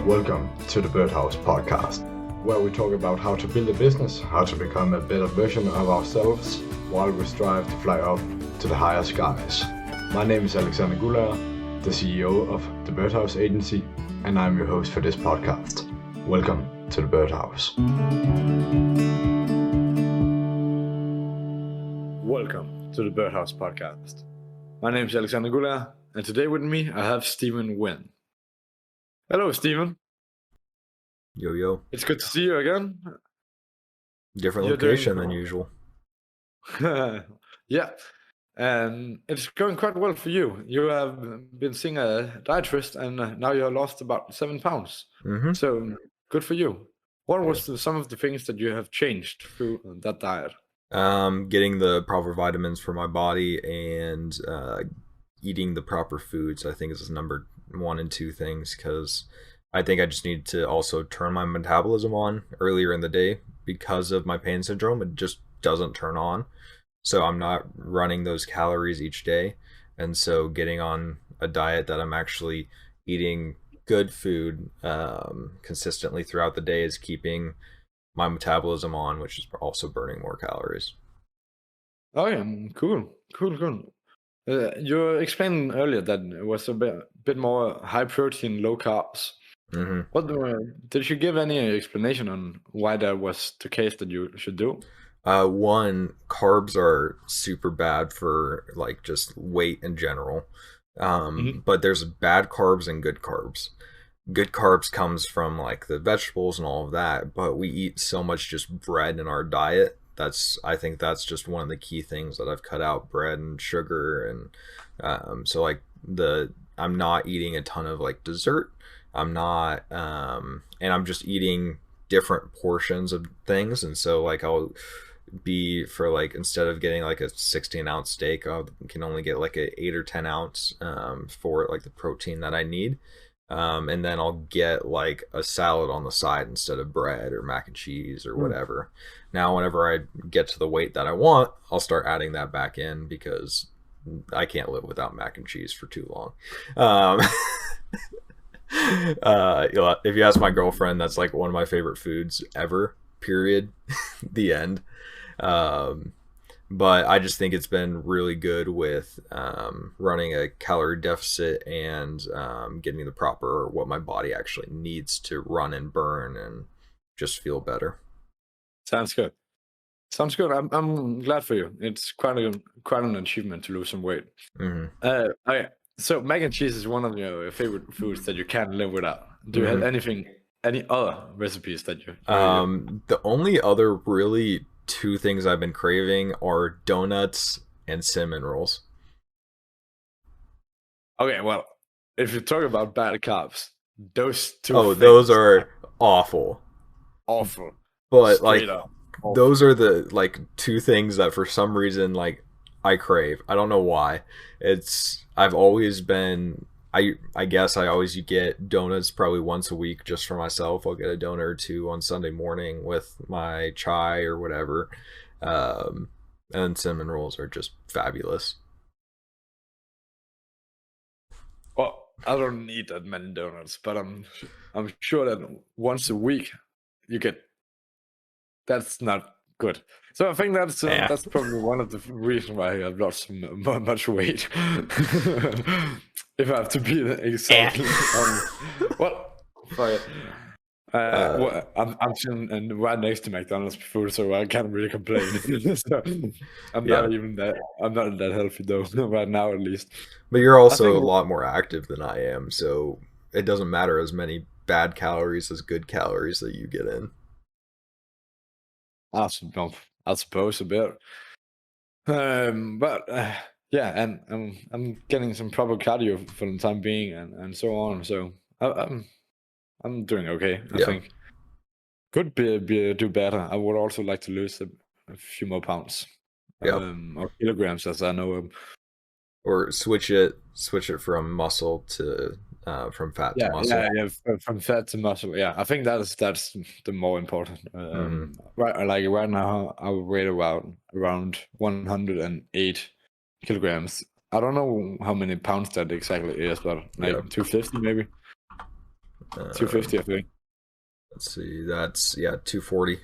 Welcome to the Birdhouse podcast, where we talk about how to build a business, how to become a better version of ourselves, while we strive to fly up to the higher skies. My name is Alexander Guller, the CEO of the Birdhouse Agency, and I'm your host for this podcast. Welcome to the Birdhouse. Welcome to the Birdhouse podcast. My name is Alexander Guller, and today with me I have Wynne. Hello, Stephen. Yo, yo. It's good to see you again. Different location than usual. Yeah, and it's going quite well for you. You have been seeing a dietitian, and now you're lost about 7 pounds. Mm-hmm. So good for you. What was some of the things that you have changed through that diet? Getting the proper vitamins for my body and eating the proper foods, I think, is number 1 and 2 things, because I think I just need to also turn my metabolism on earlier in the day. Because of my pain syndrome, it just doesn't turn on. So I'm not running those calories each day. And so getting on a diet that I'm actually eating good food consistently throughout the day is keeping my metabolism on, which is also burning more calories. Oh yeah, cool. You explained earlier that it was a bit more high protein, low carbs. Mm-hmm. What did you give any explanation on why that was the case that you should do? One, carbs are super bad for like just weight in general. But there's bad carbs and good carbs. Good carbs comes from like the vegetables and all of that, but we eat so much just bread in our diet. I think that's just one of the key things that I've cut out: bread and sugar. And so like I'm not eating a ton of like dessert. I'm not, and I'm just eating different portions of things. And so like I'll be for like, instead of getting like a 16-ounce steak, I can only get like a 8 or 10 ounce for like the protein that I need. And then I'll get like a salad on the side instead of bread or mac and cheese or whatever. Now, whenever I get to the weight that I want, I'll start adding that back in, because I can't live without mac and cheese for too long. If you ask my girlfriend, that's like one of my favorite foods ever, period. The end. But I just think it's been really good with running a calorie deficit and getting the proper what my body actually needs to run and burn and just feel better. Sounds good. I'm glad for you. It's quite an achievement to lose some weight. Mm-hmm. Okay. So mac and cheese is one of your favorite foods that you can't live without. Do you have any other recipes that you? The only other really 2 things I've been craving are donuts and cinnamon rolls. Okay, well, if you talk about bad carbs, those 2 things those are awful. Awful. But straight like up awful. Those are the like 2 things that for some reason like I crave. I don't know why. I've always been, I guess I always get donuts probably once a week just for myself. I'll get a donut or 2 on Sunday morning with my chai or whatever. And cinnamon rolls are just fabulous. Well, I don't need that many donuts, but I'm sure that once a week you get. That's not good. So I think that's probably one of the reasons why I've lost much weight. If I have to be exactly well, fuck it. I'm sitting right next to McDonald's food, so I can't really complain. So I'm not that healthy though, right now at least. But you're also a lot more active than I am, so it doesn't matter as many bad calories as good calories that you get in. I suppose a bit. But yeah, and I'm getting some proper cardio for the time being, and so on. So I'm doing okay. I think could do better. I would also like to lose a few more pounds, or kilograms, as I know. Or switch it from muscle to from fat to muscle. Yeah, from fat to muscle. Yeah, I think that's the more important. Right now, I weigh around 108 kilograms. I don't know how many pounds that exactly is, but like 250 maybe. 250, I think. Let's see. That's 240.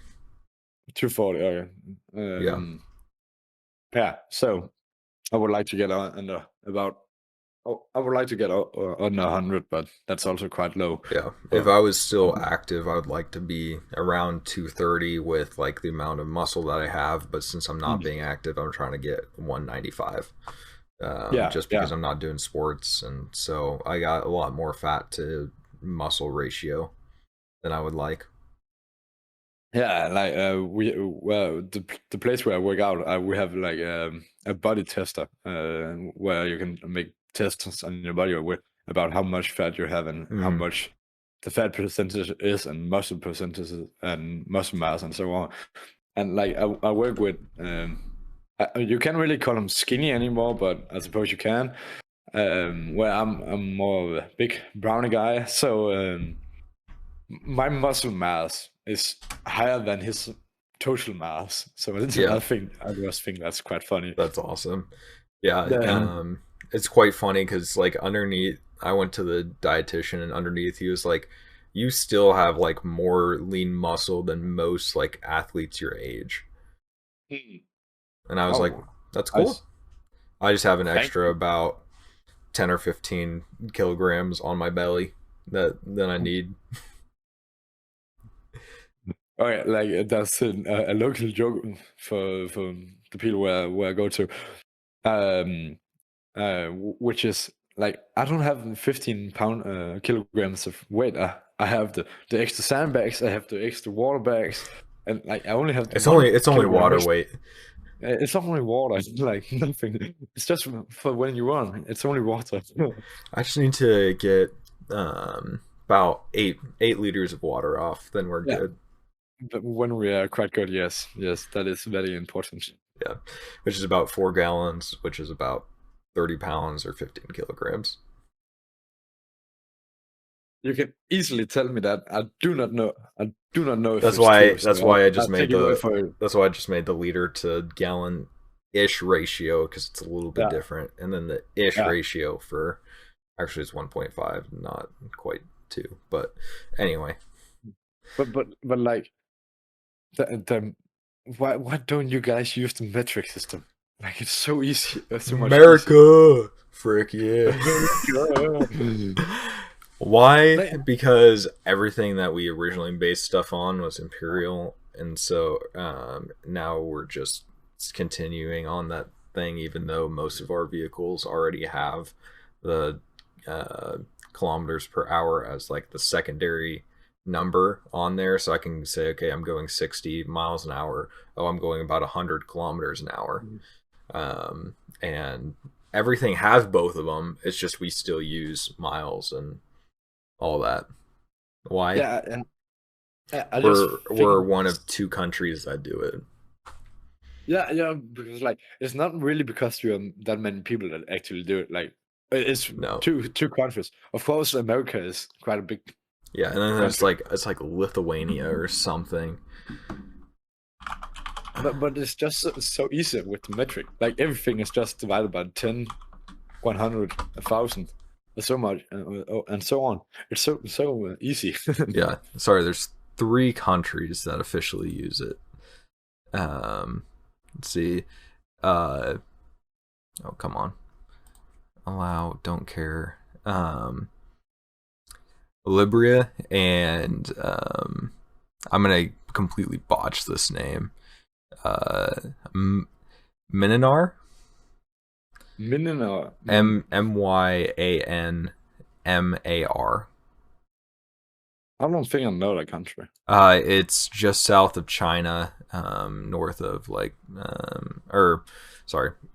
240. Okay. Yeah. So I would like to get under about. Oh, I would like to get under 100, but that's also quite low. Yeah. If I was still active, I would like to be around 230 with like the amount of muscle that I have. But since I'm not being active, I'm trying to get 195. Just because I'm not doing sports, and so I got a lot more fat to muscle ratio than I would like. Yeah, like the place where I work out, we have like a body tester where you can make tests on your body about how much fat you have and how much the fat percentage is, and muscle percentages and muscle mass and so on. And like I work with, you can't really call them skinny anymore, but I suppose you can. Where I'm more of a big brownie guy, so my muscle mass is higher than his total mass. So I just think that's quite funny. That's awesome. Yeah, it's quite funny because like underneath, I went to the dietitian, and underneath he was like, "You still have like more lean muscle than most like athletes your age." And I was like, "That's cool." I just have an extra about 10 or 15 kilograms on my belly than I need. Okay, like that's a local joke for the people where I go to, which is like I don't have 15 kilograms of weight. I have the extra sandbags, I have the extra water bags, and like I only have it's only water weight. It's only water, like nothing. It's just for when you run. It's only water. I just need to get about 8 liters of water off, then we're good. But when we are quite good, yes, that is very important. Yeah, which is about 4 gallons, which is about 30 pounds or 15 kilograms. You can easily tell me that. I do not know. If that's why. That's why I just made the. That's why I just made the liter to gallon ish ratio, because it's a little bit different, and then the ish ratio for actually it's 1.5, not quite 2. But anyway. But like, why don't you guys use the metric system? Like it's so easy. So much America, frick yeah. Why? Because everything that we originally based stuff on was imperial, and so now we're just continuing on that thing, even though most of our vehicles already have the kilometers per hour as like the secondary number on there. So I can say, okay, I'm going 60 miles an hour. Oh, I'm going about 100 kilometers an hour. And everything has both of them. It's just we still use miles and all that. Why? Yeah, we're one of 2 countries that do it. Yeah, because like it's not really because you have that many people that actually do it. Like it's two countries. Of course, America is quite a big. Yeah, and then it's like Lithuania or something. But it's just so easy with the metric. Like everything is just divided by 10, 100, 1,000. So much and so on. It's so easy. Yeah, sorry, there's 3 countries that officially use it. Let's see. Oh, come on. Allow, don't care. Libria and I'm gonna completely botch this name. Myanmar. Myanmar. Myanmar. I don't think I know that country. It's just south of China, north of like,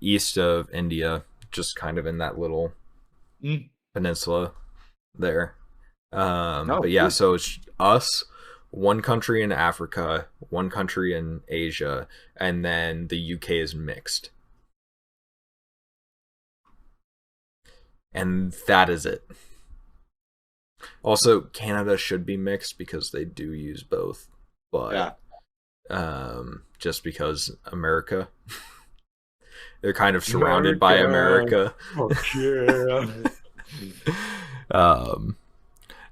east of India, just kind of in that little peninsula there. But yeah, so it's us, 1 country in Africa, 1 country in Asia, and then the UK is mixed. And that is it. Also, Canada should be mixed because they do use both, but just because America, they're kind of surrounded by America. Oh, yeah.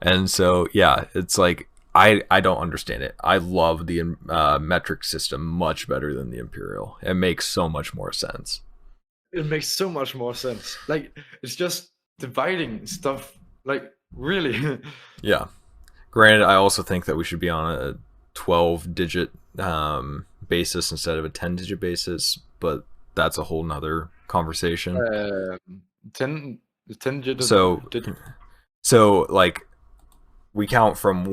And so yeah, it's like I don't understand it. I love the metric system much better than the imperial. It makes so much more sense. It makes so much more sense. Like, it's just dividing stuff. Like, really. Yeah. Granted, I also think that we should be on a 12-digit basis instead of a 10-digit basis, but that's a whole nother conversation. 10 digit. So like we count from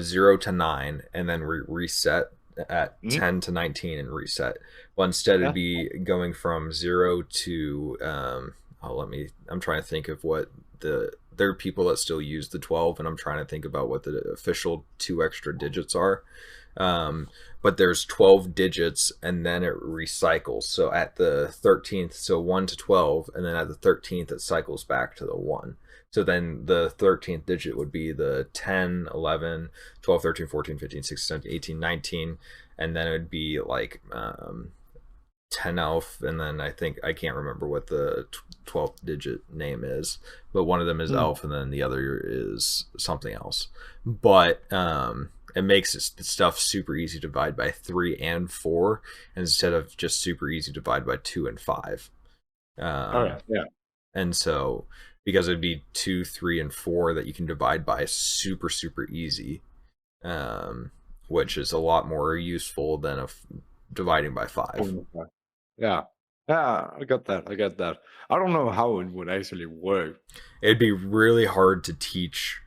0 to 9, and then we reset at 10 to 19 and reset. Well, instead it'd be going from 0 to I'm trying to think of what there are people that still use the 12, and I'm trying to think about what the official 2 extra digits are. But there's 12 digits, and then it recycles. So at the 13th, so 1 to 12, and then at the 13th it cycles back to the 1. So then the 13th digit would be the 10, 11, 12, 13, 14, 15, 16, 17, 18, 19, and then it would be like 10 elf, and then I can't remember what the 12th digit name is, but one of them is elf, and then the other is something else. But it makes stuff super easy to divide by 3 and 4 instead of just super easy to divide by 2 and 5. Yeah. And so because it'd be 2, 3, and 4 that you can divide by super easy, which is a lot more useful than dividing by 5. Yeah, I got that. I don't know how it would actually work. It'd be really hard to teach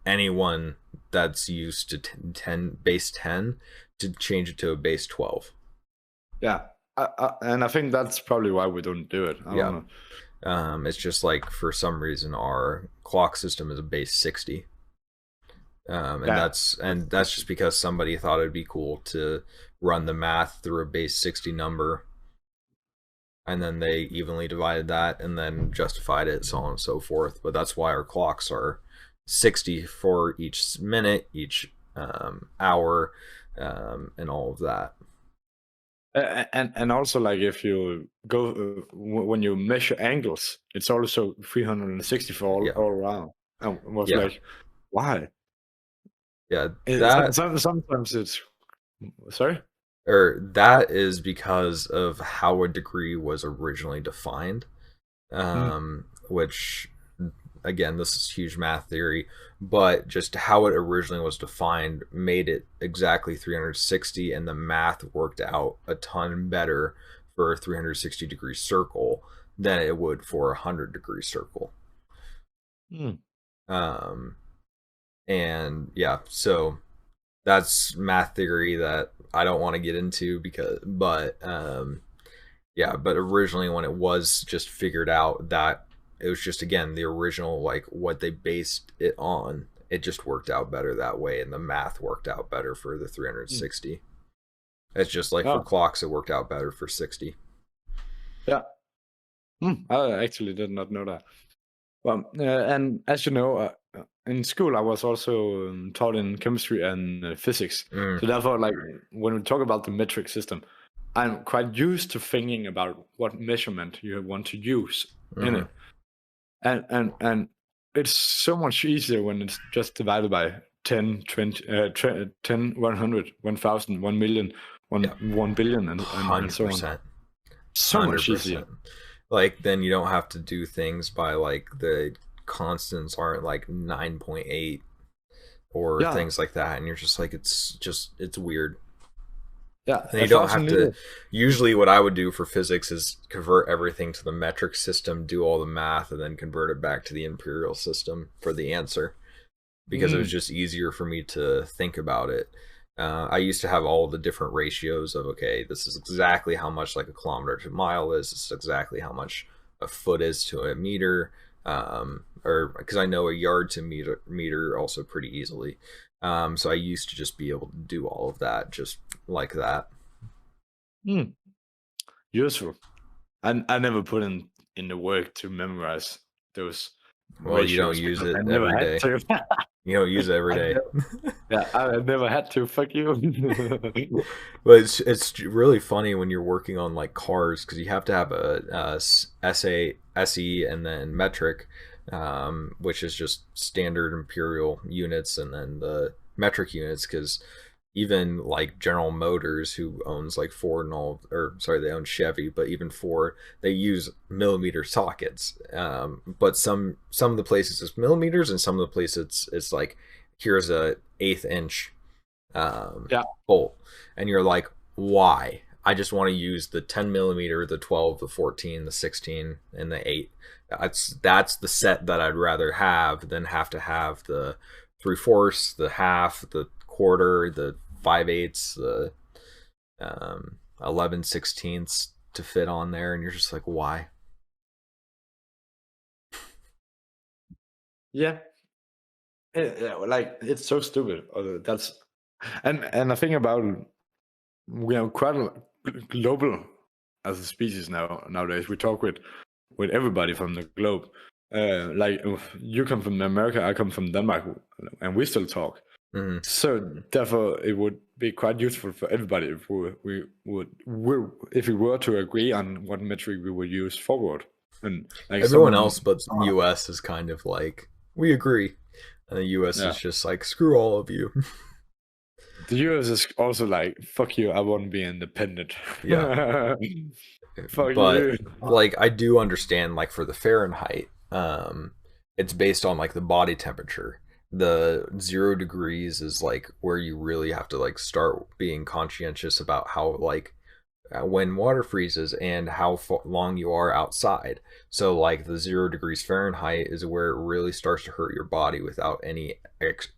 anyone that's used to base 10 to change it to a base 12. Yeah, and I think that's probably why we don't do it. I don't know. It's just like for some reason our clock system is a base 60. That's just because somebody thought it'd be cool to run the math through a base 60 number, and then they evenly divided that and then justified it, so on and so forth. But that's why our clocks are 60 for each minute, each hour, and all of that. And also, like, if you go when you measure angles, it's also 360 for all around. I was like, why? Yeah, sometimes it's sorry. Or that is because of how a degree was originally defined, which, again, this is huge math theory, but just how it originally was defined made it exactly 360, and the math worked out a ton better for a 360-degree circle than it would for a 100-degree circle. And yeah, so that's math theory that I don't want to get into but originally when it was just figured out, that it was just, again, the original, like what they based it on, it just worked out better that way, and the math worked out better for the 360. It's just like for clocks, it worked out better for 60. Yeah. I actually did not know that. Well, and as you know, in school I was also taught in chemistry and physics. So therefore, like, when we talk about the metric system, I'm quite used to thinking about what measurement you want to use in it. And it's so much easier when it's just divided by 10, 20, 10, 100, 1,000, 1 million, 1 billion, and so on. So 100%. Much easier. Like, then you don't have to do things by, like, the constants aren't like 9.8 or things like that, and you're just like, it's weird. Yeah, and you don't have to. Usually what I would do for physics is convert everything to the metric system, do all the math, and then convert it back to the imperial system for the answer, because it was just easier for me to think about it. I used to have all the different ratios of, okay, this is exactly how much like a kilometer to a mile is, this is exactly how much a foot is to a meter, or because I know a yard to meter also pretty easily. So I used to just be able to do all of that just like that. Useful. I never put in the work to memorize those. Well, you don't use it every day. You don't use it every day. Yeah, I never had to. Fuck you. But it's really funny when you're working on like cars, because you have to have a SA, SE, and then metric. which is just standard imperial units, and then the metric units, because even like General Motors, who owns like Ford and all, or sorry, they own Chevy, but even Ford, they use millimeter sockets. But some of the places it's millimeters, and some of the places it's like, here's a 1/8 inch Yeah. bolt, and you're like, why? I just want to use the 10 millimeter, the 12, the 14, the 16, and the 8. That's the set that I'd rather have than have to have the 3/4, the half, the quarter, the 5/8, the 11/16 to fit on there, and you're just like, why? Yeah. Like it's so stupid. That's and I think about we are quite global as a species nowadays. We talk with everybody from the globe. Like you come from America, I come from Denmark, and we still talk. Mm-hmm. So therefore, it would be quite useful for everybody if if we were to agree on what metric we would use forward. And like Everyone else but US is kind of like, we agree. And the US is just like, screw all of you. The US is also like, fuck you, I want to be independent. Yeah. Fuck but you. like, I do understand, like for the Fahrenheit, it's based on like the body temperature. The 0 degrees is like where you really have to like start being conscientious about how like when water freezes and how long you are outside. So like the 0 degrees Fahrenheit is where it really starts to hurt your body without any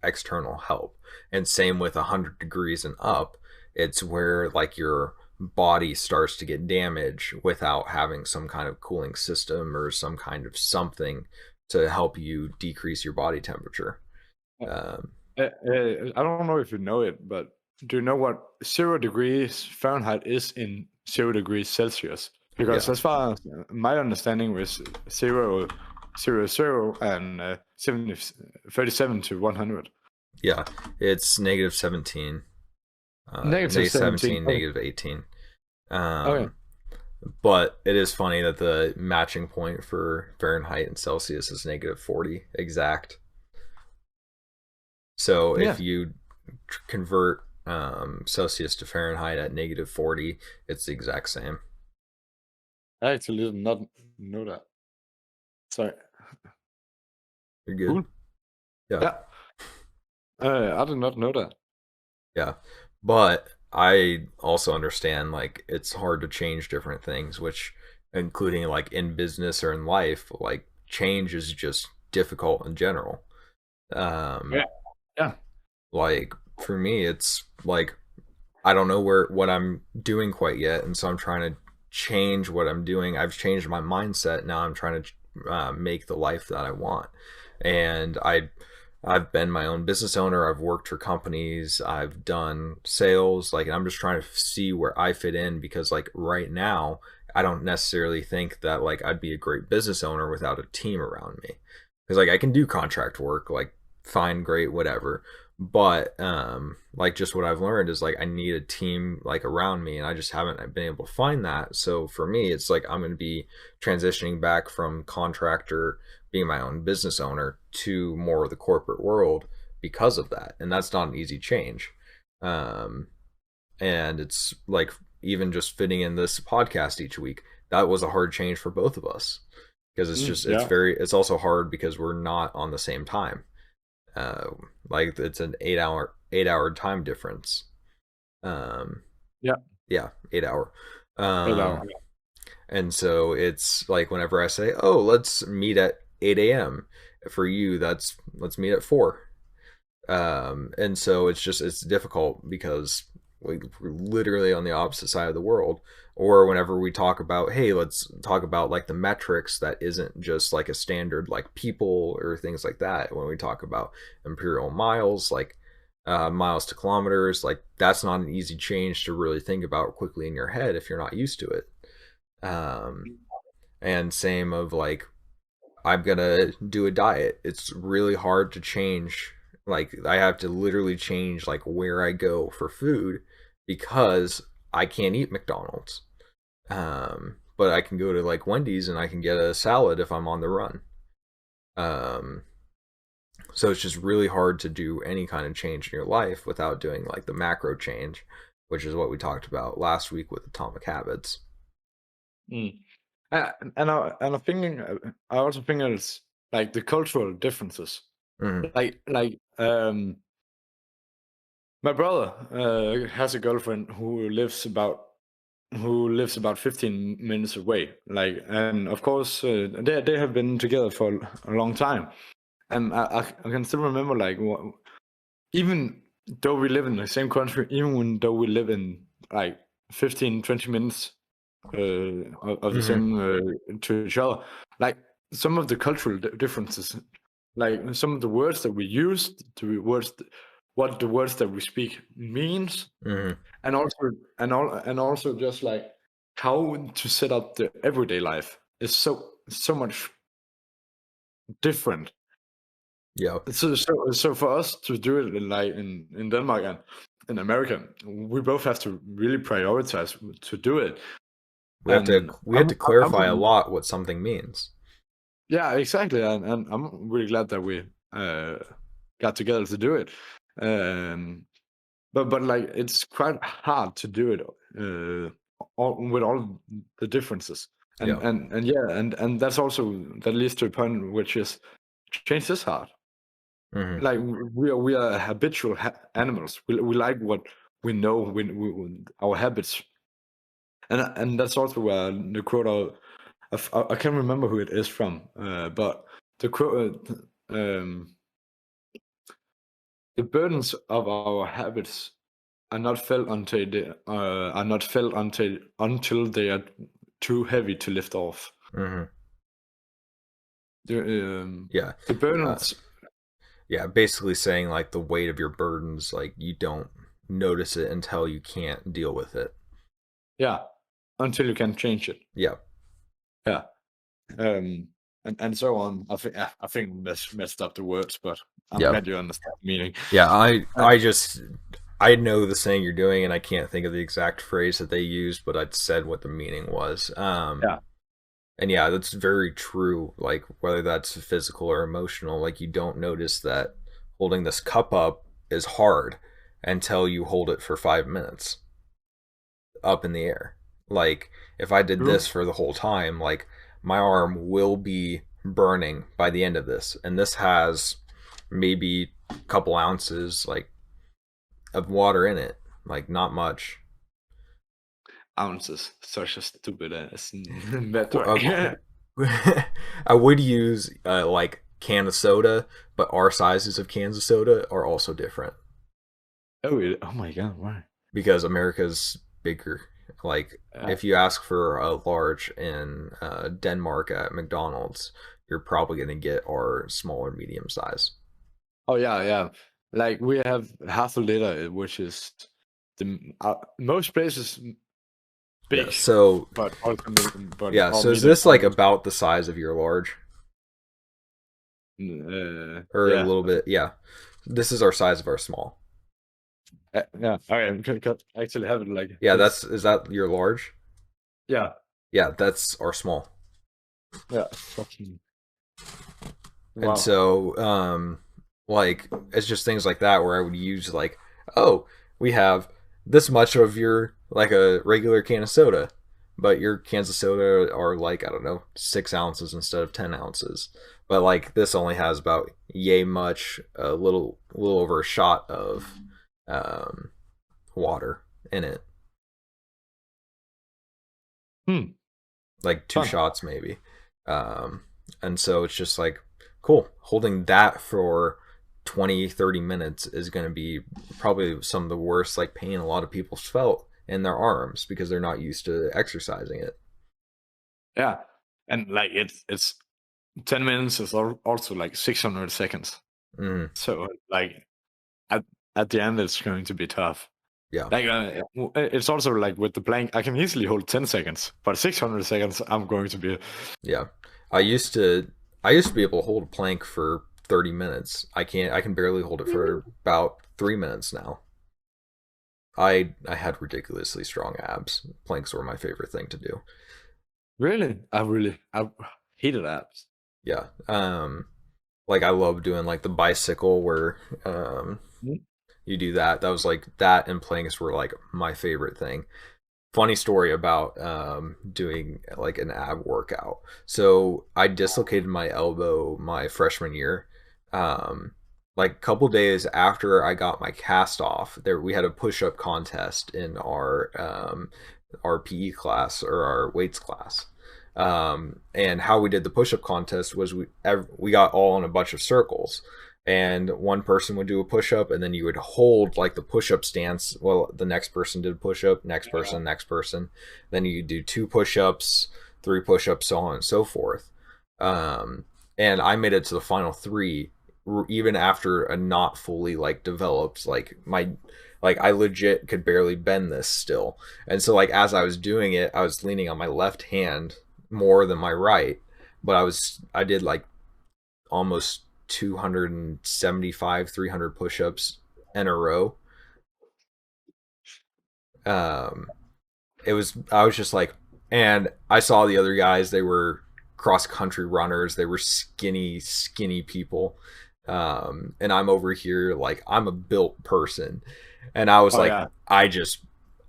external help. And same with 100 degrees and up, it's where like your body starts to get damage without having some kind of cooling system or some kind of something to help you decrease your body temperature. I don't know if you know it, but do you know what 0 degrees Fahrenheit is in 0 degrees Celsius? Because as far as my understanding was 0, 0, 0, and 37 to 100. Yeah, it's -17. Negative 17. -18. Okay. But it is funny that the matching point for Fahrenheit and Celsius is -40 exact. So if you convert Celsius to Fahrenheit at -40, it's the exact same. I actually did not know that. Sorry. You're good. Cool. Yeah. I did not know that. Yeah. But I also understand like it's hard to change different things, which including like in business or in life, like change is just difficult in general. Yeah. Like for me, it's like I don't know what I'm doing quite yet, and so I'm trying to change what I'm doing. I've changed my mindset. Now I'm trying to make the life that I want, and I've been my own business owner. I've worked for companies. I've done sales. Like, and I'm just trying to see where I fit in, because like right now, I don't necessarily think that like I'd be a great business owner without a team around me. Because like I can do contract work, like fine, great, whatever. But like just what I've learned is like I need a team like around me, and I just haven't been able to find that. So for me, it's like I'm going to be transitioning back from contractor, being my own business owner, to more of the corporate world because of that. And that's not an easy change. And it's like even just fitting in this podcast each week, that was a hard change for both of us, because it's just it's also hard because we're not on the same time. Like it's an 8-hour time difference. Yeah, 8-hour. 8 hour. And so it's like whenever I say, oh, let's meet at 8 a.m. for you, that's let's meet at 4. And so it's difficult because we're literally on the opposite side of the world. Or whenever we talk about, hey, let's talk about like the metrics that isn't just like a standard like people or things like that. When we talk about imperial miles, like miles to kilometers, like that's not an easy change to really think about quickly in your head if you're not used to it. And same of like, I'm gonna do a diet. It's really hard to change. Like I have to literally change like where I go for food, because I can't eat McDonald's. But I can go to like Wendy's and I can get a salad if I'm on the run. Um, so it's just really hard to do any kind of change in your life without doing like the macro change, which is what we talked about last week with atomic habits. Mm. And I also think it's like the cultural differences. Mm-hmm. Like my brother has a girlfriend who lives about 15 minutes away. Like, and of course, they have been together for a long time. And I can still remember, like, even though we live in the same country, even though we live in like 15, 20 minutes of the Mm-hmm. same to each other, like some of the cultural differences, like some of the words that we use, what the words that we speak means, Mm-hmm. and also just like how to set up the everyday life is so much different. Yeah. So for us to do it in Denmark and in America, we both have to really prioritize to do it. And We have to clarify a I'm lot what something means. yeah, exactly, and I'm really glad that we got together to do it. Um, but like it's quite hard to do it with all the differences, Yeah. and yeah, and that's also that leads to a point which is change is hard. Mm-hmm. Like we are habitual animals. We like what we know. Our habits, and that's also where the quote I can't remember who it is from, but the quote the burdens of our habits are not felt until they are too heavy to lift off. Mm-hmm. The Yeah. the Uh, burdens, yeah, basically saying like the weight of your burdens, like you don't notice it until you can't deal with it. yeah, until you can change it. Yeah. Yeah. Um, and so on. I think messed up the words, but I'm Yeah. glad you understand the meaning. Yeah, Uh, I know the saying you're doing and I can't think of the exact phrase that they used, but I said what the meaning was. yeah. And yeah, that's very true. Like whether that's physical or emotional, like you don't notice that holding this cup up is hard until you hold it for 5 minutes up in the air. Like if I did this True. for the whole time, like my arm will be burning by the end of this. And this has maybe a couple ounces like of water in it, like not much. Ounces. Such a stupid ass metric. I would use like can of soda, but our sizes of cans of soda are also different Oh my god, why? because America's bigger. Like Uh, if you ask for a large in Denmark at McDonald's, you're probably going to get our smaller medium size. oh yeah, yeah. Like we have half a liter, which is most places Yeah. big, So but also but yeah. all So is medium this like almost. about the size of your large, or a Yeah. little bit? Yeah. This is our size of our small. Yeah. Okay, I'm gonna actually have it like Yeah. this. Is that your large? Yeah. Yeah. That's our small. Yeah. Fucking And wow. so, like, it's just things like that where I would use, like, oh, we have this much of your, like, a regular can of soda, but your cans of soda are, like, I don't know, 6 ounces instead of 10 ounces. But, like, this only has about yay much, little over a shot of um, water in it. Hmm. Like, two Fun. shots, maybe. Um, and so it's just like, cool, holding that for 20-30 minutes is going to be probably some of the worst like pain a lot of people felt in their arms because they're not used to exercising it. Yeah. And like it's 10 minutes is also like 600 seconds. Mm, So like at at the end it's going to be tough. yeah. Like it's also like with the plank, I can easily hold 10 seconds, but 600 seconds I'm going to be. Yeah. I used to be able to hold a plank for 30 minutes. I can barely hold it for about 3 minutes now. I had ridiculously strong abs. Planks were my favorite thing to do. Really? I hated apps. Yeah. like I love doing like the bicycle where you do that. That was like that and planks were like my favorite thing. Funny story about doing like an ab workout. So I dislocated my elbow my freshman year. Um, like a couple days after I got my cast off, there we had a push-up contest in our PE class or our weights class. And how we did the push-up contest was we got all in a bunch of circles, and one person would do a push-up, and then you would hold like the push-up stance. Well, the next person did a push-up, next person. Then you do 2 push-ups, 3 push-ups, so on and so forth. And I made it to the final 3, even after a not fully like developed like I legit could barely bend this still. And so like as I was doing it, I was leaning on my left hand more than my right, but I did like almost 275 300 push-ups in a row. um I was just like, and I saw the other guys, they were cross country runners, they were skinny people, and I'm over here like I'm a built person, and I was Oh like, yeah.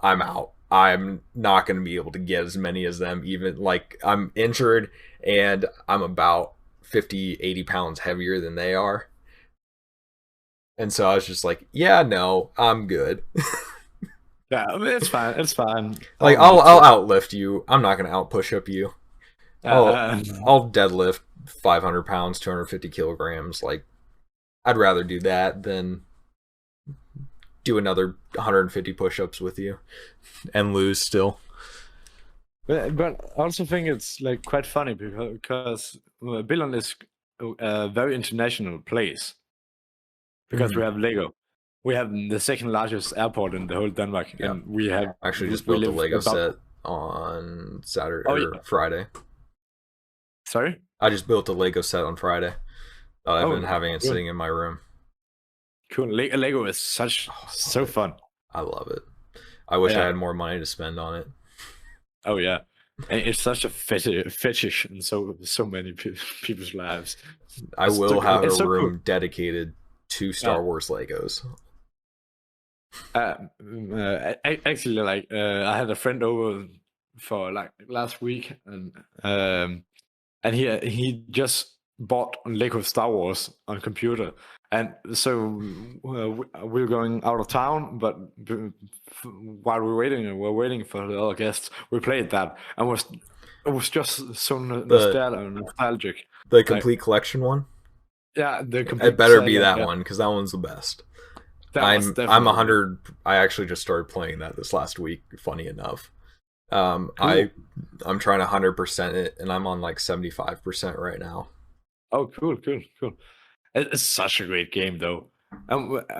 I'm out. I'm not going to be able to get as many as them, even like I'm injured and I'm about 50-80 pounds heavier than they are. And so I was just like, yeah, no, I'm good. Yeah, I mean, it's fine. It's fine. I Like don't need I'll to. outlift you. I'm not going to out push up you. I'll Uh, I'll deadlift 500 pounds, 250 kilograms. Like I'd rather do that than do another 150 push-ups with you and lose still. but I also think it's like quite funny because Billund is a very international place because we have Lego. We have the second largest airport in the whole Denmark, Yeah. and we have I actually just we built a live Lego about. set on Saturday Oh or yeah, Friday. sorry. I just built a Lego set on Friday. I've been Oh, having it cool. sitting in my room. Cool. Lego is Oh, I love so it. fun. I love it. I wish I Yeah. had more money to spend on it. Oh yeah. And it's such a fetish in so many people's lives. I will have a It's so cool. room dedicated to Yeah. Star Wars Legos. Actually, like I had a friend over for like last week, and he just bought Lego Star Wars on computer, and so we're going out of town, but while we're waiting for the other guests, we played that, and it was just so The nostalgic, like complete collection one. yeah, the It complete better be saga, that yeah, one because that one's the best. that was I'm a definitely good. hundred. I actually just started playing that this last week. Funny enough, Cool. I'm trying 100% it, and I'm on like 75% right now. Oh, cool. It's such a great game, though. I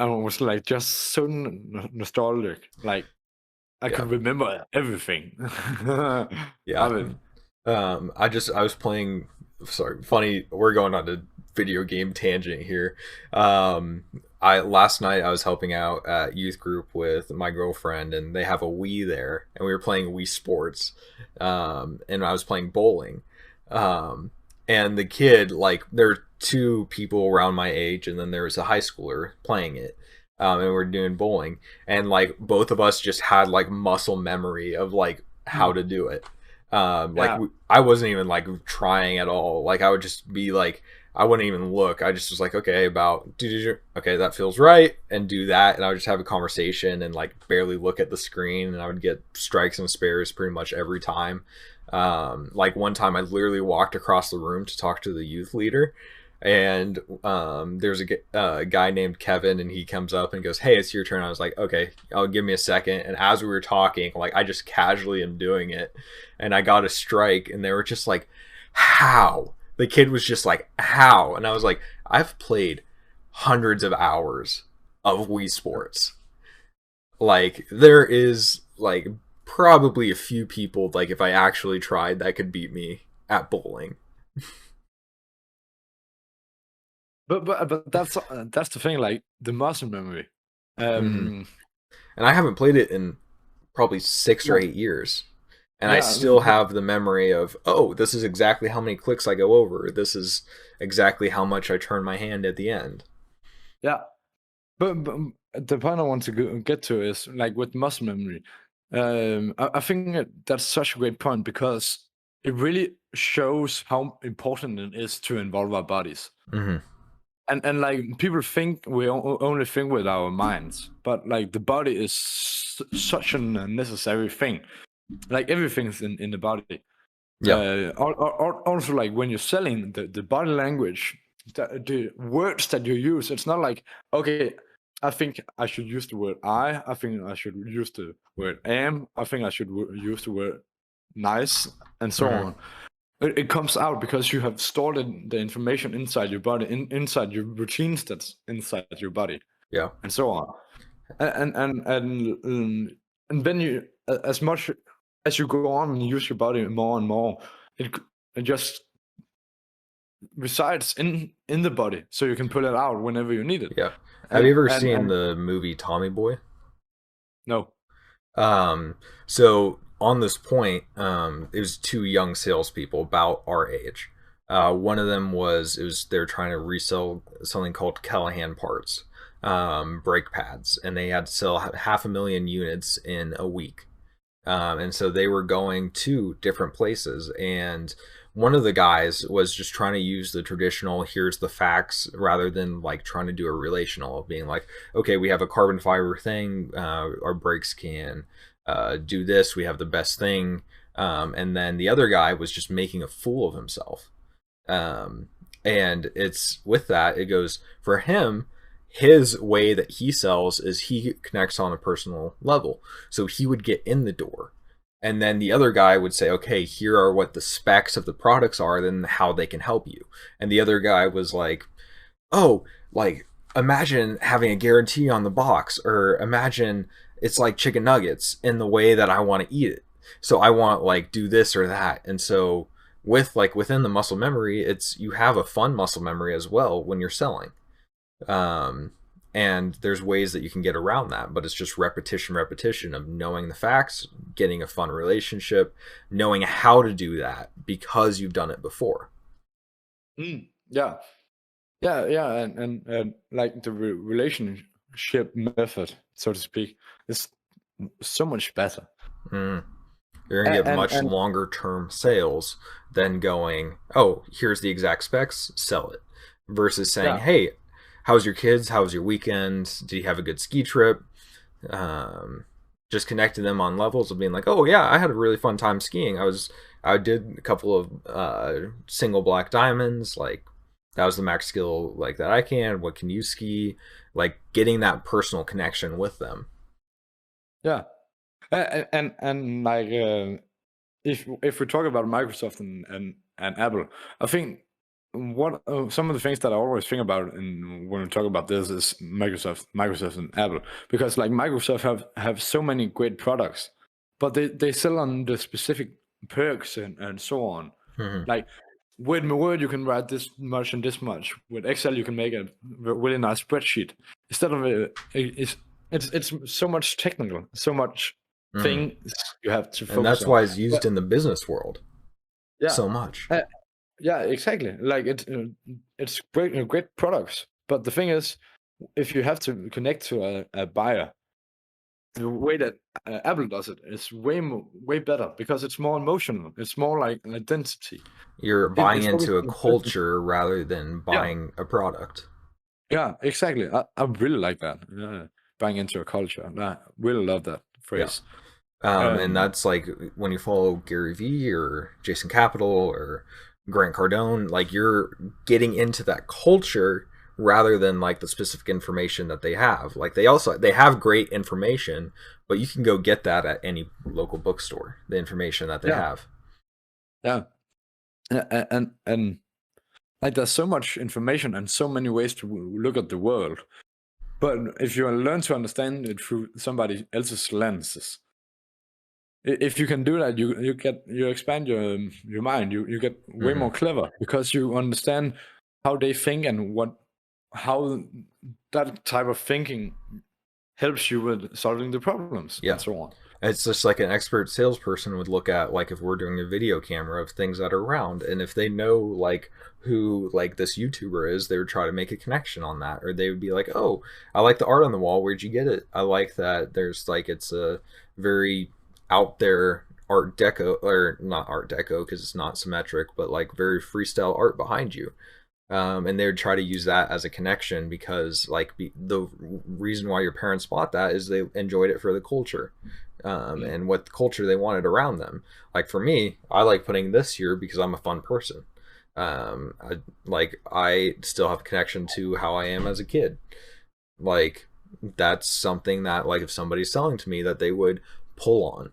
was like just so nostalgic. Like I Yeah, could remember everything. I yeah. mean, I was playing. Sorry, funny. We're going on a video game tangent here. I last night I was helping out at youth group with my girlfriend, and they have a Wii there, and we were playing Wii Sports. And I was playing bowling. Um, and the kid, like, there were 2 people around my age, and then there was a high schooler playing it. And we're doing bowling, and like both of us just had like muscle memory of like how to do it. yeah, I wasn't even like trying at all. Like I would just be like, I wouldn't even look. I just was like, okay, okay, that feels right, and do that, and I would just have a conversation and like barely look at the screen, and I would get strikes and spares pretty much every time. Like one time, I literally walked across the room to talk to the youth leader, and there's a guy named Kevin, and he comes up and goes, "Hey, it's your turn." I was like, "Okay, I'll give me a second." And as we were talking, like I just casually am doing it, and I got a strike, and they were just like, "How?" The kid was just like, "How?" And I was like, "I've played hundreds of hours of Wii Sports. Like there is like probably a few people like if I actually tried that could beat me at bowling." but that's the thing. Like the muscle memory. Mm-hmm. Um, And I haven't played it in probably 6 or yeah, 8 years. And I still have the memory of, oh, this is exactly how many clicks I go over. This is exactly how much I turn my hand at the end. Yeah. But the point I want to get to is like with muscle memory. I think that's such a great point because it really shows how important it is to involve our bodies. Mm-hmm. And like people think we only think with our minds, but like the body is such a necessary thing. Like everything's in the body. Yeah. Also, like when you're selling the body language, the words that you use, it's not like, okay, I think I should use the word I think I should use the word am, I think I should use the word nice, and so Mm-hmm. on. It comes out because you have stored the information inside your body, inside your routines that's inside your body, Yeah. and so on. And then you, as much as you go on and use your body more and more, it just resides in the body, so you can pull it out whenever you need it. Yeah. Have you ever seen the movie Tommy Boy? No. So on this point, it was two young salespeople about our age. One of them they were trying to resell something called Callahan parts, brake pads, and they had to sell 500,000 units in a week. And so they were going to different places, and one of the guys was just trying to use the traditional here's the facts rather than like trying to do a relational of being like, okay, we have a carbon fiber thing, our brakes can do this, we have the best thing, and then the other guy was just making a fool of himself. And it's with that, it goes for him, his way that he sells is he connects on a personal level. So he would get in the door. And then the other guy would say, okay, here are what the specs of the products are, then how they can help you. And the other guy was like, oh, like imagine having a guarantee on the box, or imagine it's like chicken nuggets in the way that I want to eat it. So I want like do this or that. And so with like within the muscle memory, it's you have a fun muscle memory as well when you're selling. And there's ways that you can get around that, but it's just repetition of knowing the facts, getting a fun relationship, knowing how to do that because you've done it before. Yeah, and like the relationship method, so to speak, is so much better. You're gonna get much longer term sales than going, oh, here's the exact specs, sell it, versus saying, hey, how's your kids? How's your weekend? Do you have a good ski trip? Just connecting them on levels of being like, oh yeah, I had a really fun time skiing. I did a couple of single black diamonds. Like that was the max skill like that I can. What can you ski? Like getting that personal connection with them. Yeah, and like if we talk about Microsoft and Apple, I think what some of the things that I always think about when we talk about this is Microsoft and Apple, because like Microsoft have so many great products, but they sell on the specific perks and so on. Like with Word you can write this much and this much. With Excel you can make a really nice spreadsheet. Instead of it's so much technical, so much things you have to focus on. And that's why it's used in the business world so much. Yeah, exactly. Like it's great products. But the thing is, if you have to connect to a buyer, the way that Apple does it is way better because it's more emotional. It's more like an identity. You're buying into a culture rather than buying a product. Yeah, exactly. I really like that. Buying into a culture. I really love that phrase. And that's like when you follow Gary Vee or Jason Capital or Grant Cardone, like you're getting into that culture rather than like the specific information that they have. Like they have great information, but you can go get that at any local bookstore, the information that they have. Yeah. And like there's so much information and so many ways to look at the world. But if you learn to understand it through somebody else's lenses, if you can do that, you expand your mind. You get way more clever because you understand how they think and how that type of thinking helps you with solving the problems and so on. It's just like an expert salesperson would look at, like, if we're doing a video camera of things that are around, and if they know like who like this YouTuber is, they would try to make a connection on that, or they would be like, oh, I like the art on the wall, where'd you get it? I like that there's like, it's a very out there art deco, or not art deco because it's not symmetric, but like very freestyle art behind you. And they would try to use that as a connection because like the reason why your parents bought that is they enjoyed it for the culture, and what culture they wanted around them. Like for me, I like putting this here because I'm a fun person. I still have a connection to how I am as a kid. Like that's something that, like, if somebody's selling to me, that they would pull on.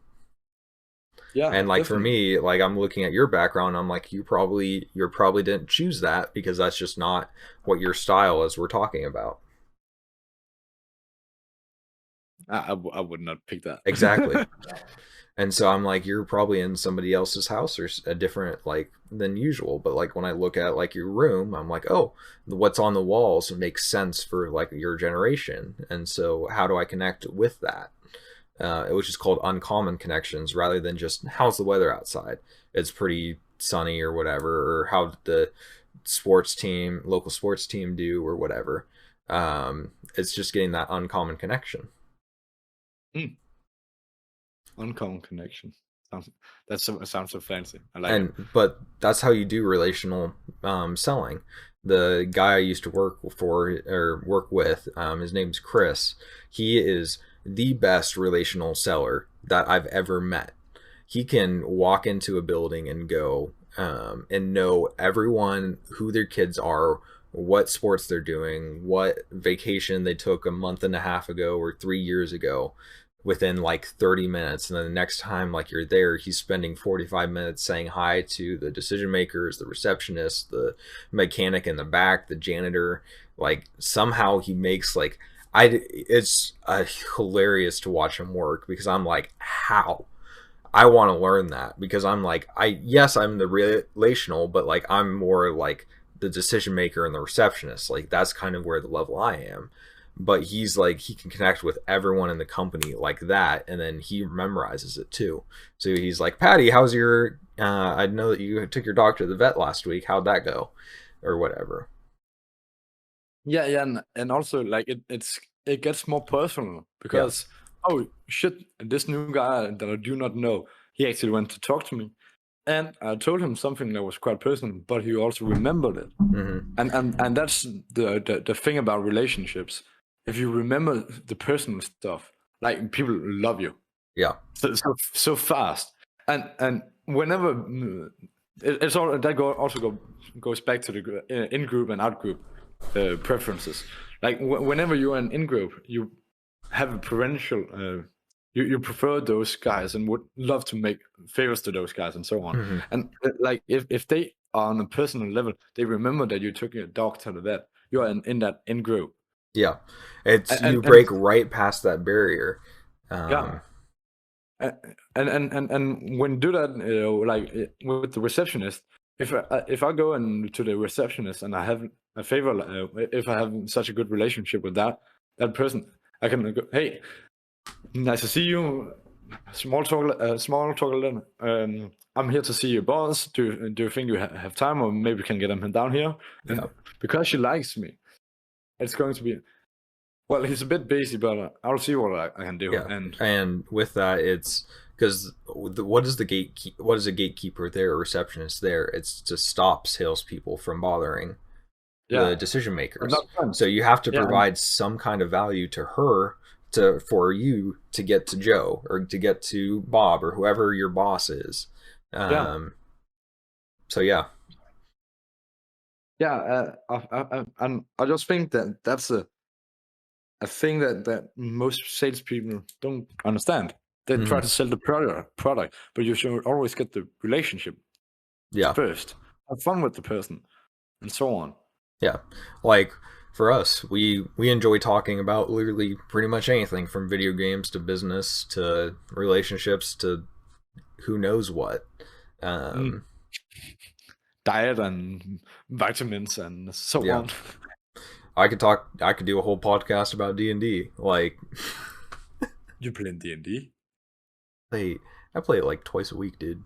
Yeah, And like for definitely. me, like I'm looking at your background, I'm like, you probably didn't choose that because that's just not what your style is we're talking about. I would not pick that. Exactly. And so I'm like, you're probably in somebody else's house or a different like than usual. But like when I look at like your room, I'm like, oh, what's on the walls makes sense for like your generation. And so how do I connect with that? Which is called uncommon connections rather than just how's the weather outside. It's pretty sunny or whatever, or how did the local sports team do or whatever. It's just getting that uncommon connection. Mm. Uncommon connection. Sounds so fancy. I like it. But that's how you do relational selling. The guy I used to work for or work with, his name's Chris. He is the best relational seller that I've ever met. He can walk into a building and go and know everyone, who their kids are, what sports they're doing, what vacation they took a month and a half ago or 3 years ago, within like 30 minutes. And then the next time like you're there, he's spending 45 minutes saying hi to the decision makers, the receptionist, the mechanic in the back, the janitor. Like somehow he makes like, it's hilarious to watch him work because I'm like, how? I want to learn that because I'm like, yes, I'm the relational, but like I'm more like the decision maker and the receptionist. Like that's kind of where the level I am. But he's like, he can connect with everyone in the company like that, and then he memorizes it too. So he's like, Patty, how's your I know that you took your dog to the vet last week, how'd that go, or whatever. Yeah, yeah, and also like it gets more personal Yeah. because oh shit, this new guy that I do not know, he actually went to talk to me, and I told him something that was quite personal, but he also remembered it, Mm-hmm. and that's the thing about relationships. If you remember the personal stuff, like people love you Yeah. so fast, and whenever it's all that goes back to the in group and out group preferences. Like whenever you're an in group, you have a preferential. You prefer those guys and would love to make favors to those guys and so on. Mm-hmm. And like if they are on a personal level, they remember that you took your dog to the vet. You're in that in group. Yeah. It's, And you break right past that barrier. yeah. And when you do that, like with the receptionist, if I go and to the receptionist and I have a favor, if I have such a good relationship with that person, I can go, hey, nice to see you. Small talk a little. I'm here to see your boss. Do you think you have time, or maybe we can get him down here? And Yeah. because she likes me, it's going to be. Well, he's a bit busy, but I'll see what I can do. Yeah. And And with that, it's because what is what is a gatekeeper there, a receptionist there? It's to stop salespeople from bothering the yeah, decision but makers. not fun. So you have to Yeah, provide some kind of value to her, to for you to get to Joe or to get to Bob or whoever your boss is. yeah. So yeah. Yeah, and I just think that that's a thing that most salespeople don't understand. They try Hmm. to sell the product, but you should always get the relationship Yeah. first. Have fun with the person, and so on. Yeah. Like for us, we enjoy talking about literally pretty much anything from video games to business to relationships to who knows what. Mm. Um, Diet and vitamins and so yeah. on. I could do a whole podcast about D&D. Like You play D&D? I play it like twice a week, dude.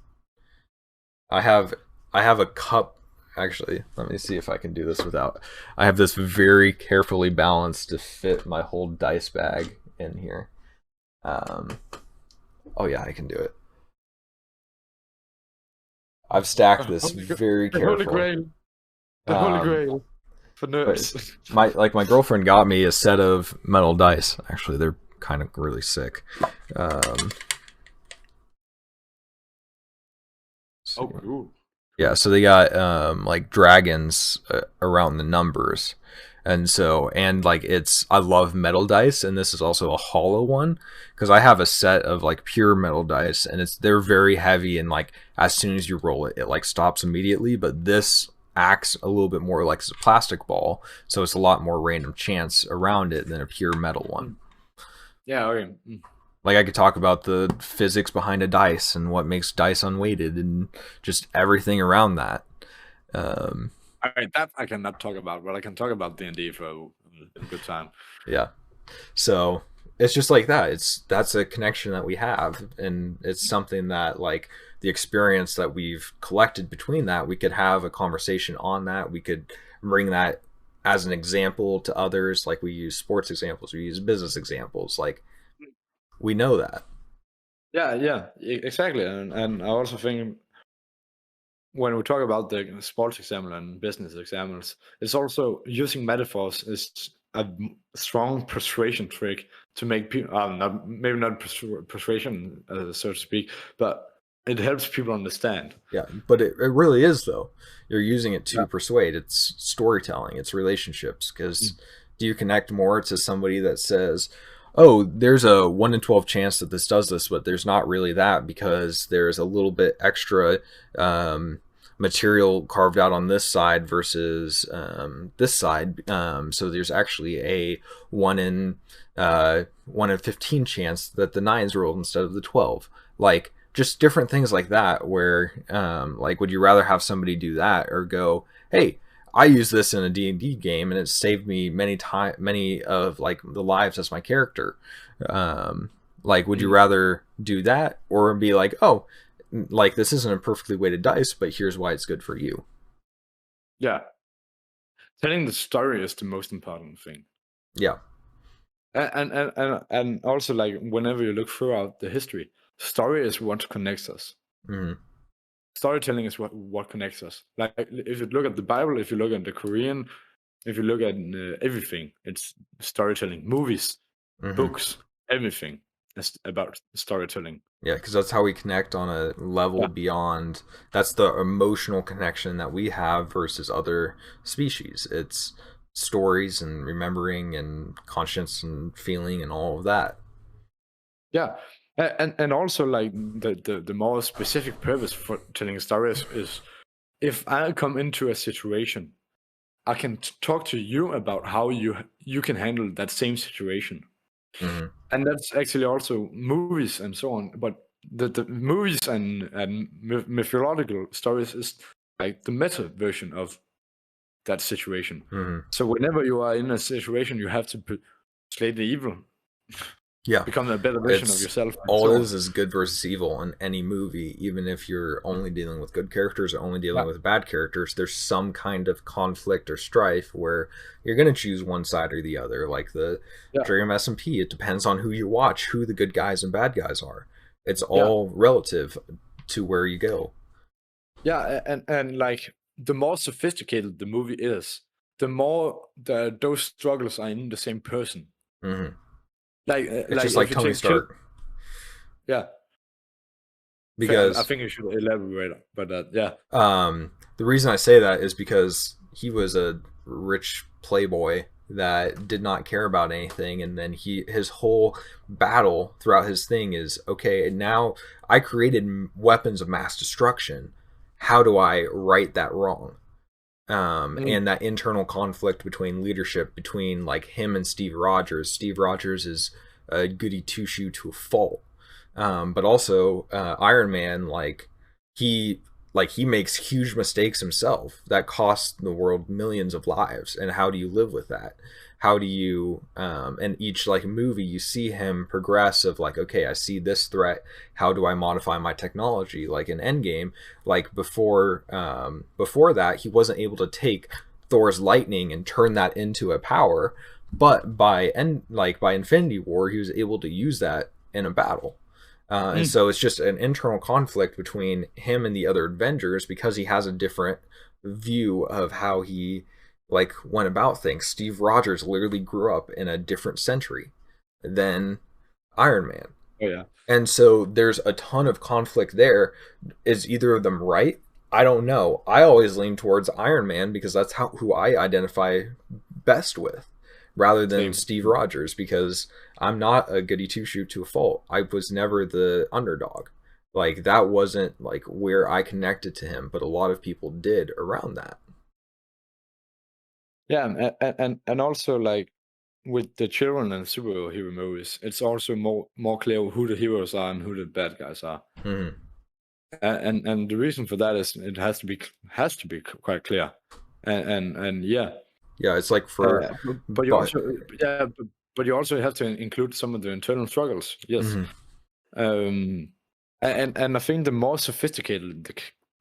I have I have a cup. Actually, let me see if I can do this without. I have this very carefully balanced to fit my whole dice bag in here. Um, oh yeah, I can do it. I've stacked this very The Holy carefully. Grail. The Holy Grail for nerds. My girlfriend got me a set of metal dice. Actually, they're kind of really sick. Oh, cool. Yeah, so they got like dragons around the numbers. And like I love metal dice, and this is also a hollow one because I have a set of like pure metal dice, and they're very heavy, and like as soon as you roll it, it like stops immediately. But this acts a little bit more like it's a plastic ball, so it's a lot more random chance around it than a pure metal one. Yeah, okay. Like I could talk about the physics behind a dice and what makes dice unweighted and just everything around that. All right, that I cannot talk about, but I can talk about D&D for a good time. Yeah. So it's just like that. That's a connection that we have, and it's something that like the experience that we've collected between that, we could have a conversation on that. We could bring that as an example to others. Like we use sports examples, we use business examples. Like we know that. Yeah, exactly. And I also think when we talk about the sports example and business examples, it's also using metaphors is a strong persuasion trick to make people, maybe not persuasion, so to speak, but it helps people understand. Yeah, but it really is, though. You're using it to persuade. It's storytelling, it's relationships. Because do you connect more to somebody that says, oh, there's a 1 in 12 chance that this does this, but there's not really that because there's a little bit extra material carved out on this side versus this side. So there's actually a 1 in 15 chance that the 9's rolled instead of the 12. Like, just different things like that where like, would you rather have somebody do that or go, hey, I use this in a D&D game and it saved me many of like the lives as my character. Like, would you rather do that or be like, oh, like this isn't a perfectly weighted dice, but here's why it's good for you? Yeah. Telling the story is the most important thing. Yeah. And also, like, whenever you look throughout the history, story is what connects us. Mm-hmm. Storytelling is what connects us. Like, if you look at the Bible, if you look at the Korean, if you look at everything, it's storytelling. Movies, books, everything is about storytelling. Yeah, because that's how we connect on a level beyond. That's the emotional connection that we have versus other species. It's stories and remembering and conscience and feeling and all of that. Yeah, and also like the more specific purpose for telling stories is if I come into a situation, I can talk to you about how you can handle that same situation. And that's actually also movies and so on. But the movies and mythological stories is like the meta version of that situation. So whenever you are in a situation, you have to slay the evil. Yeah, become a better version of yourself. All it is good versus evil in any movie. Even if you're only dealing with good characters or only dealing with bad characters, there's some kind of conflict or strife where you're going to choose one side or the other. Like the Dream SMP, it depends on who you watch, who the good guys and bad guys are. It's all relative to where you go. Yeah, and like the more sophisticated the movie is, the more those struggles are in the same person. Like it's just like Tony Stark. Yeah. Because I think you should elaborate about that. Yeah. The reason I say that is because he was a rich playboy that did not care about anything, and then his whole battle throughout his thing is, okay, now I created weapons of mass destruction. How do I right that wrong? And that internal conflict between leadership between like him and Steve Rogers. Steve Rogers is a goody two shoe to a fault, but also Iron Man, like he like he makes huge mistakes himself that cost the world millions of lives. And how do you live with that? How do you in each like movie you see him progress of like, okay, I see this threat, how do I modify my technology? Like in Endgame, like before that he wasn't able to take Thor's lightning and turn that into a power, but by Infinity War he was able to use that in a battle. And so it's just an internal conflict between him and the other Avengers because he has a different view of how he like went about things. Steve Rogers literally grew up in a different century than Iron Man. Oh yeah. And so there's a ton of conflict there. Is either of them right? I don't know. I always lean towards Iron Man because that's who I identify best with, rather than Steve Rogers, because I'm not a goody two shoe to a fault. I was never the underdog. Like that wasn't like where I connected to him, but a lot of people did around that. Yeah, and also like with the children and superhero movies, it's also more clear who the heroes are and who the bad guys are. Mm-hmm. And the reason for that is it has to be quite clear. And yeah. Yeah, it's like for but you also have to include some of the internal struggles. Yes. Mm-hmm. And I think the more sophisticated the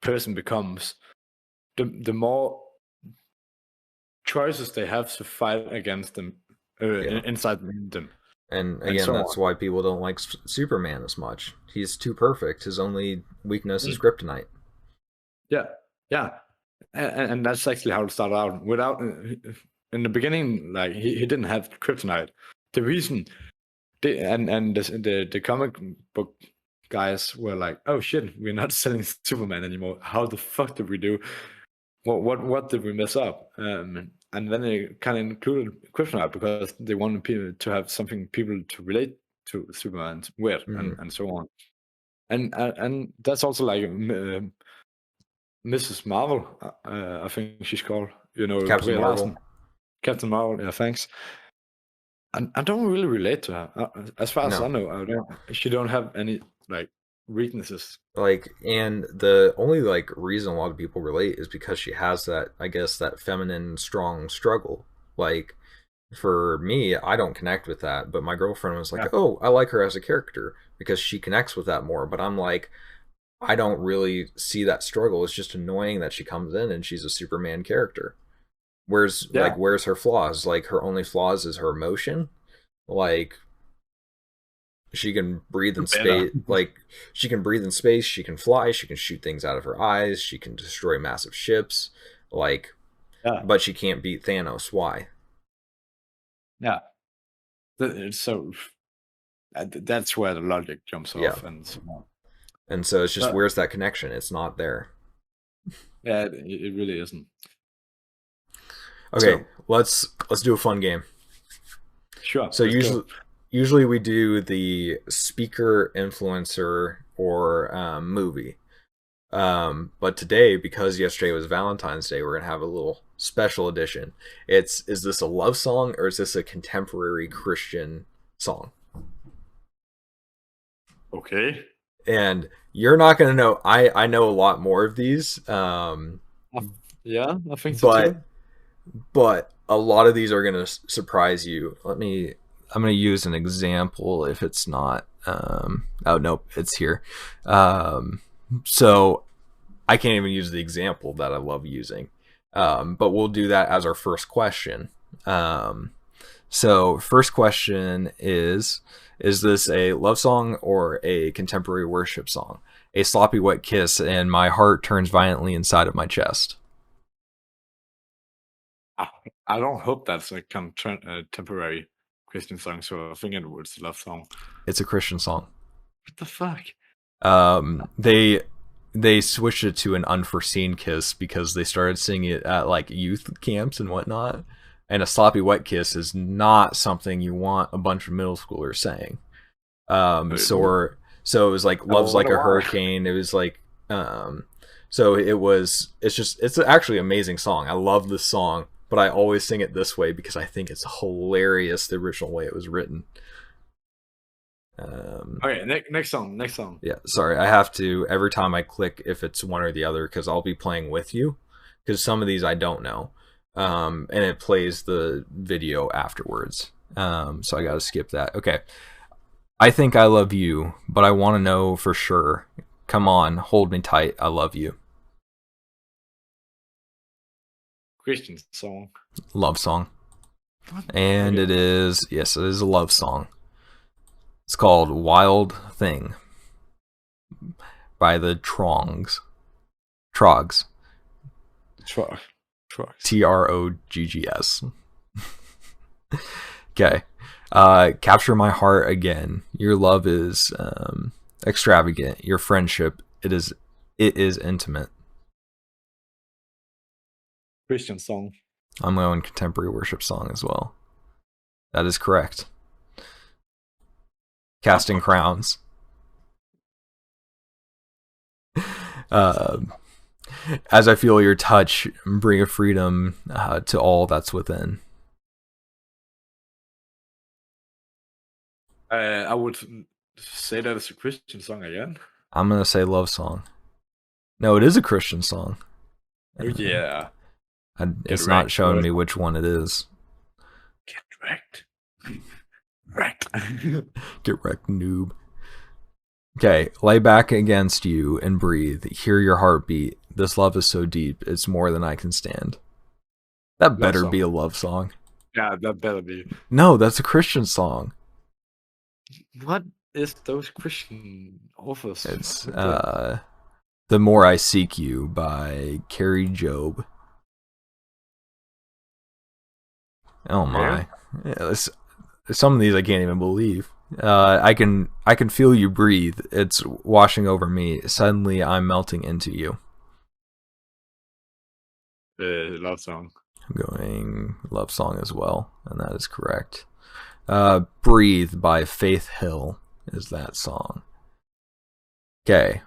person becomes, the more choices they have to fight against them inside them. And again, that's why people don't like Superman as much. He's too perfect. His only weakness is kryptonite. Yeah. And that's actually how it started out. Without in the beginning, like he didn't have kryptonite. The reason the comic book guys were like, oh shit, we're not selling Superman anymore. How the fuck did we do? What did we mess up? And then they kind of included kryptonite because they wanted people to have something people to relate to Superman with, and so on. And that's also like Mrs. Marvel, I think she's called. Captain Marvel. Captain Marvel. Yeah, thanks. And I don't really relate to her. As far as I know, she don't have any like weaknesses. Like, and the only like reason a lot of people relate is because she has that, I guess, that feminine strong struggle. Like for me, I don't connect with that, but my girlfriend was like, oh, I like her as a character because she connects with that more. But I'm like, I don't really see that struggle. It's just annoying that she comes in and she's a Superman character. Where's her flaws? Like her only flaws is her emotion. Like she can breathe in space. Like she can breathe in space. She can fly. She can shoot things out of her eyes. She can destroy massive ships. Like, but she can't beat Thanos. Why? Yeah. So that's where the logic jumps off, and so it's just where's that connection? It's not there. Yeah, it really isn't. Okay, let's do a fun game. Sure. So usually we do the speaker, influencer, or movie. But today, because yesterday was Valentine's Day, we're gonna have a little special edition. Is this a love song or is this a contemporary Christian song? Okay. And you're not gonna know. I know a lot more of these. Yeah, I think so too. But a lot of these are gonna surprise you. I'm gonna use an example if it's not. Oh nope, it's here. So I can't even use the example that I love using. But we'll do that as our first question. So first question is this a love song or a contemporary worship song? A sloppy wet kiss and my heart turns violently inside of my chest. I don't hope that's a contemporary Christian song, so I think it was a love song. It's a Christian song. What the fuck? They switched it to an unforeseen kiss because they started singing it at like youth camps and whatnot. And a sloppy wet kiss is not something you want a bunch of middle schoolers saying. So it was like love's like a hurricane. It was like so it's actually an amazing song. I love this song, but I always sing it this way because I think it's hilarious the original way it was written. Okay, next song. Next song. Yeah, sorry. I have to every time I click if it's one or the other because I'll be playing with you because some of these I don't know, and it plays the video afterwards. So I got to skip that. Okay. I think I love you, but I want to know for sure. Come on, hold me tight. I love you. Christian song. Love song. And it is, yes, it is a love song. It's called Wild Thing by the Trogs. Trogs. Troggs. Okay. Capture my heart again. Your love is extravagant. Your friendship, it is intimate. Christian song. I'm going contemporary worship song as well. That is correct. Casting Crowns. As I feel your touch, bring a freedom to all that's within. I would say that it's a Christian song again. I'm gonna say love song. No, it is a Christian song. Oh yeah. It's not showing me which one it is. Get wrecked. Wrecked. Get wrecked, noob. Okay, lay back against you and breathe. Hear your heartbeat. This love is so deep, it's more than I can stand. That better be a love song. Yeah, that better be. No, that's a Christian song. What is those Christian authors? It's The More I Seek You by Carrie Job. Oh my. Yeah, some of these I can't even believe. I can feel you breathe. It's washing over me. Suddenly I'm melting into you. Love song. I'm going love song as well, and that is correct. Breathe by Faith Hill is that song. Okay.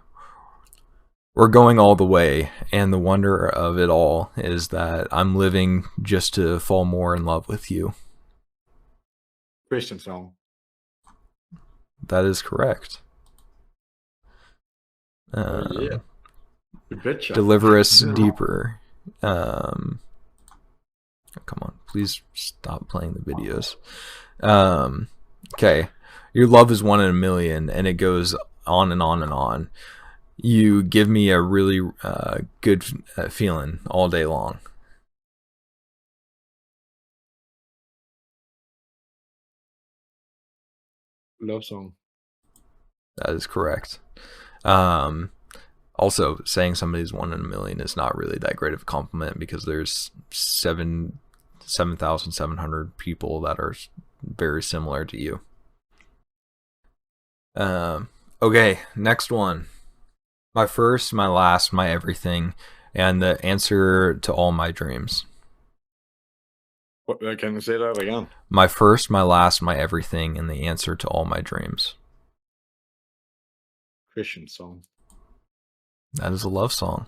We're going all the way, and the wonder of it all is that I'm living just to fall more in love with you. Christian song. That is correct. Yeah. Deliver us deeper. Come on, please stop playing the videos. Okay. Your love is 1 in a million, and it goes on and on and on. You give me a really good feeling all day long. Love song. That is correct. Also, saying somebody's 1 in a million is not really that great of a compliment because there's 7,700 people that are very similar to you. Okay, next one. My first, my last, my everything, and the answer to all my dreams. What, can you say that again? My first, my last, my everything, and the answer to all my dreams. Christian song. That is a love song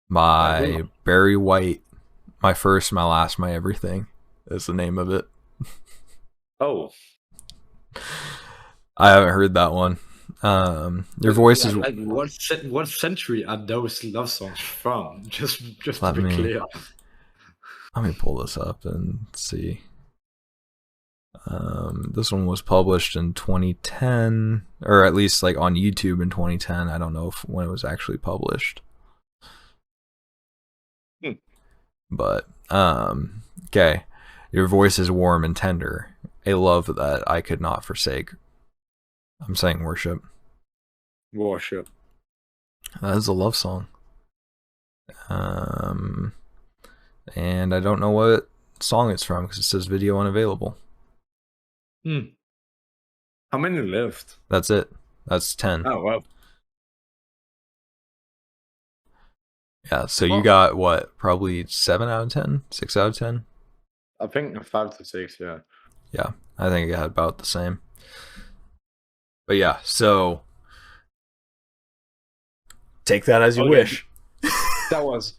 by Barry White. My first, my last, my everything is the name of it. Oh. I haven't heard that one. Your voice is like what century are those love songs from? Just to be clear. Let me pull this up and see. This one was published in 2010, or at least like on YouTube in 2010. I don't know when it was actually published. But okay. Your voice is warm and tender, a love that I could not forsake. I'm saying worship. Worship. That is a love song. And I don't know what song it's from because it says video unavailable. How many left? That's it. That's 10. Oh, wow. Yeah, so you got what? Probably 7 out of 10? 6 out of 10? I think 5 to 6, yeah. Yeah, I think I got about the same. But yeah, so take that as you wish. That was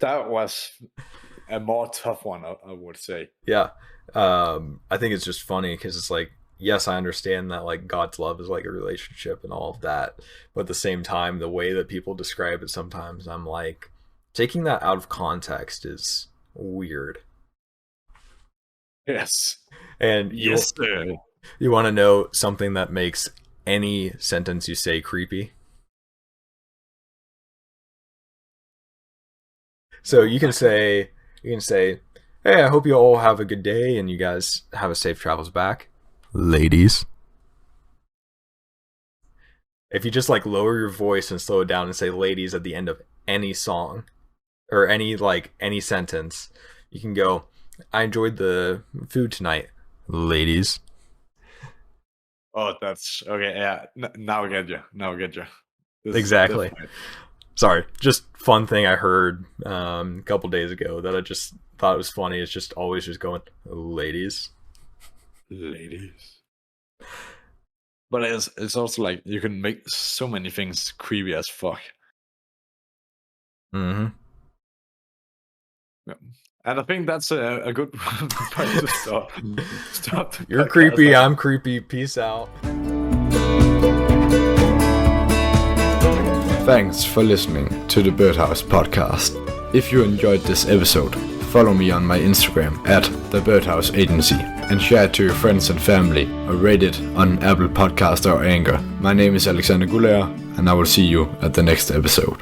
a more tough one, I would say. Yeah. I think it's just funny because it's like yes, I understand that like God's love is like a relationship and all of that, but at the same time, the way that people describe it sometimes, I'm like, taking that out of context is weird. Yes. And yes, you want to know something that makes any sentence you say creepy? So you can say, hey, I hope you all have a good day and you guys have a safe travels back. Ladies. If you just like lower your voice and slow it down and say ladies at the end of any song or any sentence, you can go, I enjoyed the food tonight. Ladies. Oh, that's okay. Yeah, now I get you. Exactly. Sorry, just fun thing I heard a couple days ago that I just thought was funny. It's just always just going, ladies. But it's also like you can make so many things creepy as fuck. Mm-hmm. Yeah. And I think that's a good point to stop. Stop. You're creepy. I'm creepy. Peace out. Thanks for listening to the Birdhouse podcast. If you enjoyed this episode, follow me on my Instagram at the Birdhouse Agency and share it to your friends and family or rate it on Apple Podcast or Anchor. My name is Alexander Gulager and I will see you at the next episode.